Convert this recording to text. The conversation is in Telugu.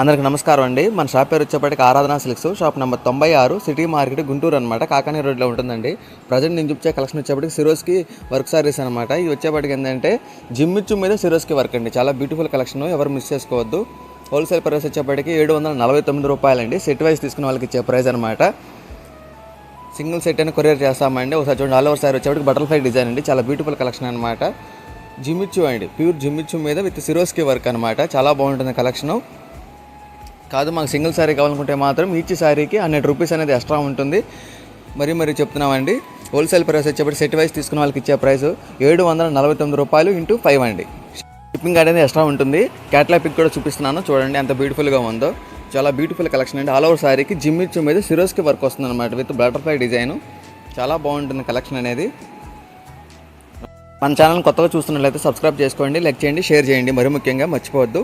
అందరికి నమస్కారం అండి. మన షాప్ పేరు వచ్చేప్పటికి ఆరాధన silks, shop number 96, city market, Guntur అనమాట. కాకానీ రోడ్లో ఉంటుందండి. ప్రజెంట్ నేను చూపించే కలెక్షన్ వచ్చేప్పటికి సిరోస్కి వర్క్ సారీస్ అనమాట. ఇవి వచ్చేప్పటికి ఏంటంటే జిమ్మిచ్చు మీద సిరోస్కి వర్క్ అండి. చాలా బ్యూటిఫుల్ కలెక్షన్, ఎవరు మిస్ చేసుకోవద్దు. హోల్సేల్ ప్రైస్ వచ్చేప్పటికి 749 రూపాయలండి. సెట్ వైజ్ తీసుకున్న వాళ్ళకి ఇచ్చే ప్రైస్ అనమాట. సింగిల్ సెట్ అని కొరియర్ చేస్తామండి. ఒకసారి చూడండి, ఆల్ ఓవర్ సారీ వచ్చేప్పటికి బటర్ఫ్లై డిజైన్ అండి. చాలా బ్యూటిఫుల్ కలెక్షన్ అనమాట. జిమ్మిచ్చు అండి, ప్యూర్ జిమ్మిచ్చు మీద విత్ సిరోస్కి వర్క్ అనమాట. చాలా బాగుంటుంది కలెక్షను. కాదు, మాకు సింగిల్ శారీ కావాలనుకుంటే మాత్రం ఈచ్ శారీకి 100 రూపీస్ అనేది ఎక్స్ట్రా ఉంటుంది. మరీ చెప్తున్నామండి. హోల్సేల్ ప్రైస్ వచ్చేప్పటి సెట్ వైజ్ తీసుకున్న వాళ్ళకి ఇచ్చే ప్రైస్ 749 రూపాయలు ఇంటూ 5 అండి. షిప్పింగ్ అనేది ఎక్స్ట్రా ఉంటుంది. క్యాటలాగ్ పిక్ కూడా చూపిస్తున్నాను చూడండి, ఎంత బ్యూటిఫుల్గా ఉందో. చాలా బ్యూటిఫుల్ కలెక్షన్ అండి. ఆల్ ఓవర్ శారీకి జిమ్మిచ్చు మీద సిరోస్కి వర్క్ వస్తుంది అనమాట, విత్ బటర్ఫ్లై డిజైన్. చాలా బాగుంటుంది కలెక్షన్ అనేది. మన ఛానల్ కొత్తగా చూస్తున్నట్లయితే సబ్స్క్రైబ్ చేసుకోండి, లైక్ చేయండి, షేర్ చేయండి. మరీ ముఖ్యంగా మర్చిపోవద్దు.